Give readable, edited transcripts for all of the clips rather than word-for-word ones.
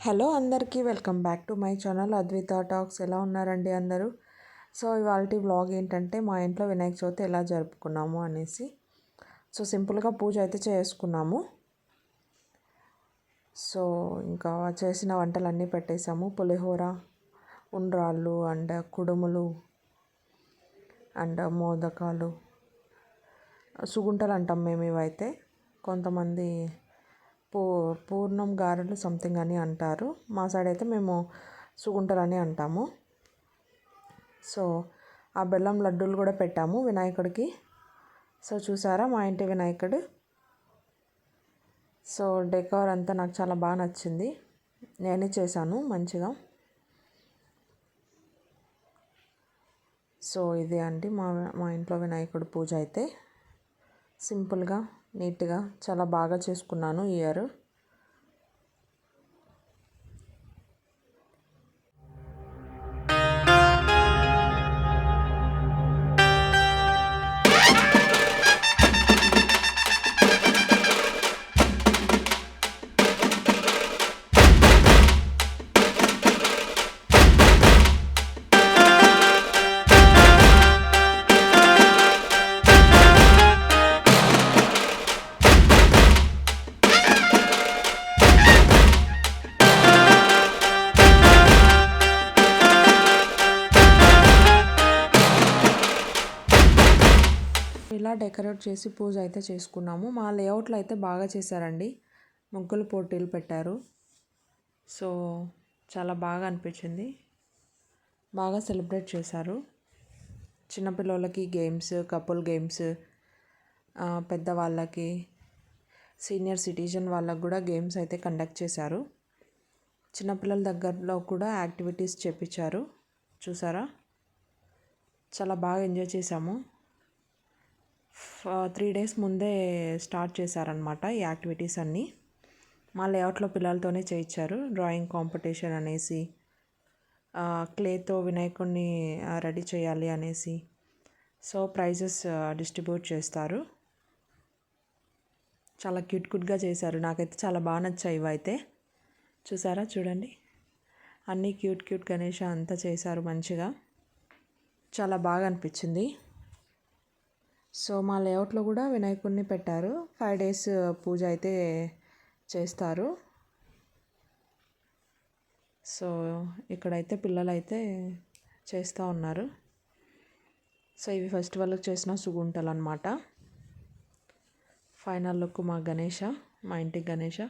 Hello అందరికీ welcome back to my channel Advitha talks. ఎలా ఉన్నారండి అందరూ? సో ఇవాల్టి వ్లాగ్ ఏంటంటే మా ఇంట్లో వినాయక చవితి ఎలా జరుపుకున్నాము అనేసి. సో సింపుల్గా పూజ అయితే చేసుకున్నాము. సో ఇంకా చేసిన వంటలన్నీ పెట్టేసాము. పులిహోర, ఉండ్రాళ్ళు అండ్ కుడుములు అండ్ మోదకాలు, సుగుంటలు అంటాం మేము ఇవైతే. కొంతమంది పూర్ణం గారెలు సంథింగ్ అని అంటారు. మా సైడ్ అయితే మేము సుగుంటలు అని అంటాము. సో ఆ బెల్లం లడ్డూలు కూడా పెట్టాము వినాయకుడికి. సో చూసారా మా ఇంటి వినాయకుడు. సో డెకార్ అంతా నాకు చాలా బాగా నచ్చింది. నేనే చేశాను మంచిగా. సో ఇదే అండి మా ఇంట్లో వినాయకుడు పూజ అయితే. సింపుల్గా నీట్గా చాలా బాగా చేసుకున్నాను ఈ ఇయర్. ఇలా డెకరేట్ చేసి పూజ అయితే చేసుకున్నాము. మా లేఅవుట్లో అయితే బాగా చేశారండి. ముగ్గులు పోటీలు పెట్టారు. సో చాలా బాగా అనిపించింది. బాగా సెలబ్రేట్ చేశారు. చిన్నపిల్లలకి గేమ్స్, కపుల్ గేమ్స్, పెద్దవాళ్ళకి, సీనియర్ సిటిజన్ వాళ్ళకు కూడా గేమ్స్ అయితే కండక్ట్ చేశారు. చిన్నపిల్లల దగ్గరలో కూడా యాక్టివిటీస్ చేపించారు. చూసారా, చాలా బాగా ఎంజాయ్ చేశాము. 3 days ముందే స్టార్ట్ చేశారనమాట ఈ యాక్టివిటీస్ అన్నీ. మా లేఅవుట్లో పిల్లలతోనే చేయించారు. డ్రాయింగ్ కాంపిటీషన్ అనేసి, క్లేతో వినాయకుడిని రెడీ చేయాలి అనేసి. సో ప్రైజెస్ డిస్ట్రిబ్యూట్ చేస్తారు. చాలా క్యూట్గా చేశారు. నాకైతే చాలా బాగా నచ్చాయి ఇవైతే. చూసారా, చూడండి, అన్నీ క్యూట్ గణేష అంతా చేశారు మంచిగా. చాలా బాగా అనిపించింది. సో మా లేఅవుట్లో కూడా వినాయకుడిని పెట్టారు. 5 days పూజ అయితే చేస్తారు. సో ఇక్కడైతే పిల్లలు అయితే చేస్తూ ఉన్నారు. సో ఇవి ఫెస్టివల్కి చేసిన సుగుంటలు అన్నమాట. ఫైనల్ లుక్ మా గణేష, మా ఇంటి గణేష.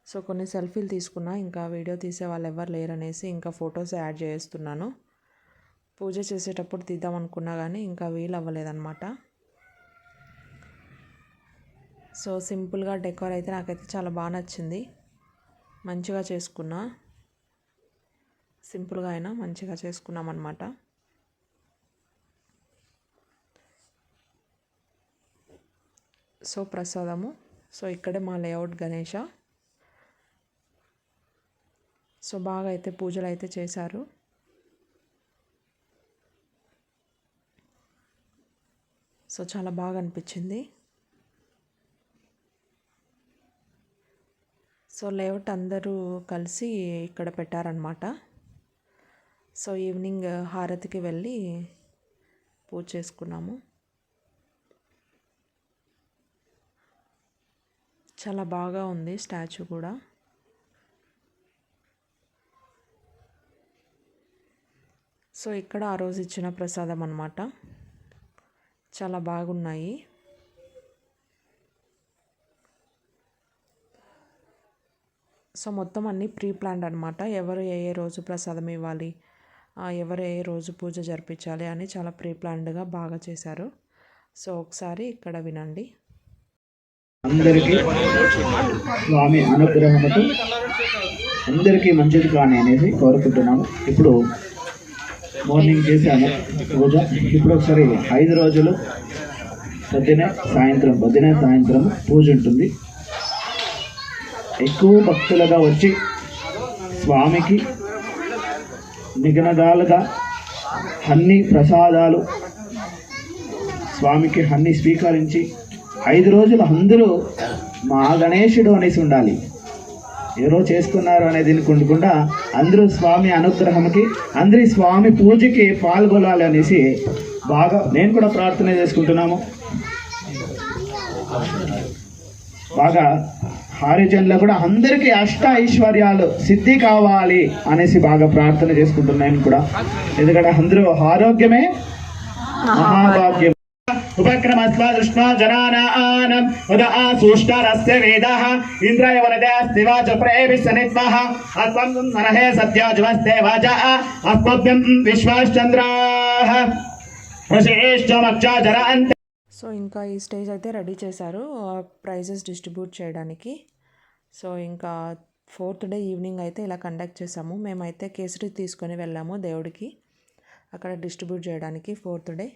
సో కొన్ని సెల్ఫీలు తీసుకున్నా, ఇంకా వీడియో తీసే వాళ్ళు ఎవరు లేరనేసి ఇంకా ఫొటోస్ యాడ్ చేస్తున్నాను. పూజ చేసేటప్పుడు తీద్దాం అనుకున్నా కానీ ఇంకా వీలు అవ్వలేదన్నమాట. సో సింపుల్గా డెకోర్ అయితే నాకైతే చాలా బాగా నచ్చింది. మంచిగా చేసుకున్నా. సింపుల్గా అయినా మంచిగా చేసుకున్నాం అన్నమాట. సో ప్రసాదము. సో ఇక్కడే మా లేఅవుట్ గణేష. సో బాగా అయితే పూజలు అయితే చేశారు. సో చాలా బాగా అనిపించింది. సో లేఅవుట్ అందరూ కలిసి ఇక్కడ పెట్టారనమాట. సో ఈవినింగ్ హారతికి వెళ్ళి పూజ చేసుకున్నాము. చాలా బాగా ఉంది స్టాచ్యూ కూడా. సో ఇక్కడ ఆ రోజు ఇచ్చిన ప్రసాదం అన్నమాట. చాలా బాగున్నాయి. సో మొత్తం అన్నీ ప్రీ ప్లాన్డ్ అనమాట. ఎవరు ఏ రోజు ప్రసాదం ఇవ్వాలి, ఎవరు ఏ రోజు పూజ జరిపించాలి అని చాలా ప్రీ ప్లాన్డ్గా బాగా చేశారు. సో ఒకసారి ఇక్కడ వినండి. అందరికీ స్వామి అనుగ్రహంతో అందరికీ మంచిది కానీ అనేసి కోరుకుంటున్నాము. ఇప్పుడు మార్నింగ్ చేశాను పూజ. ఇప్పుడు ఒకసారి 5 రోజులు పొద్దునే సాయంత్రం పూజ ఉంటుంది. ఎక్కువ భక్తులుగా వచ్చి స్వామికి నిగనగాలుగా అన్ని ప్రసాదాలు స్వామికి అన్ని స్వీకరించి 5 రోజులు అందరూ మా గణేశుడు అనేసి ఉండాలి. ఎవరో చేసుకున్నారు అనేది అనుకుంటకుండా అందరూ స్వామి అనుగ్రహంకి అందరి స్వామి పూజకి పాల్గొనాలి అనేసి బాగా నేను కూడా ప్రార్థన చేసుకుంటున్నాము. బాగా హారిజన్లో కూడా అందరికీ అష్ట ఐశ్వర్యాలు సిద్ధి కావాలి అనేసి బాగా ప్రార్థన చేసుకుంటున్నాను కూడా. ఎందుకంటే అందరూ ఆరోగ్యమే మహాభాగ్యం. ఉపక్రమస్వ దృష్ట్వా జనానానం ఉదః సూష్టరస్య వేదః ఇంద్రాయ వనదే అస్తివాచ ప్రేవిస్సనిత్వః అస్వం నరహే సత్యాజవస్తే వాచః అస్మభ్యం విశ్వాశ్చంద్రాః వశేష్ఠమక్షాజరాంత. సో ఇంకా ఈ స్టేజ్ అయితే రెడీ చేశారు ప్రైజెస్ డిస్ట్రిబ్యూట్ చేయడానికి. సో ఇంకా 4th డే ఈవినింగ్ అయితే ఇలా కండక్ట్ చేసాము. మేమైతే కేసరి తీసుకొని వెళ్ళాము దేవుడికి అక్కడ డిస్ట్రిబ్యూట్ చేయడానికి 4th డే.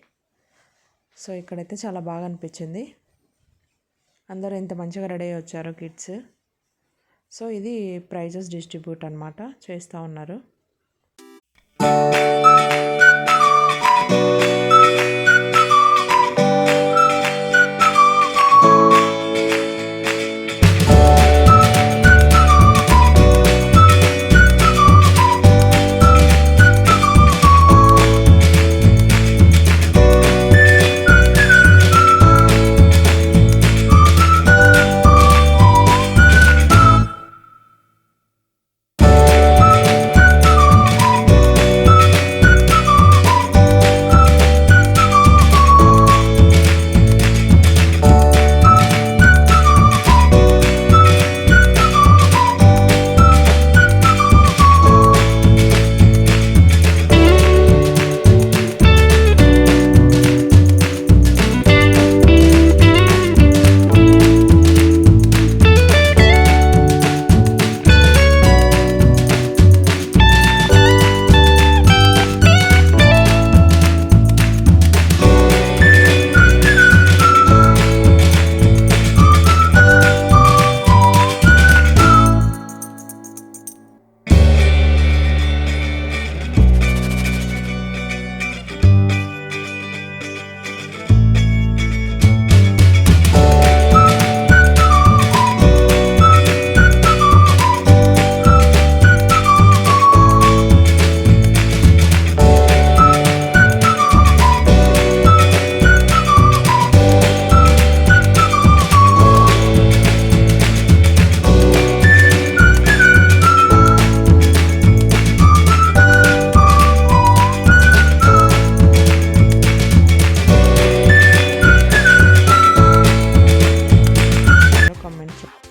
సో ఇక్కడైతే చాలా బాగా అనిపించింది. అందరూ ఎంత మంచిగా రెడీ అయ్యి వచ్చారు కిడ్స్. సో ఇది ప్రైజెస్ డిస్ట్రిబ్యూట్ అనమాట చేస్తూ ఉన్నారు.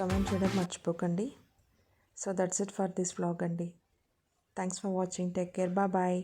కమెంట్ చేయడం మర్చిపోకండి. So that's it for this vlog అండి. Thanks for watching. Take care. Bye.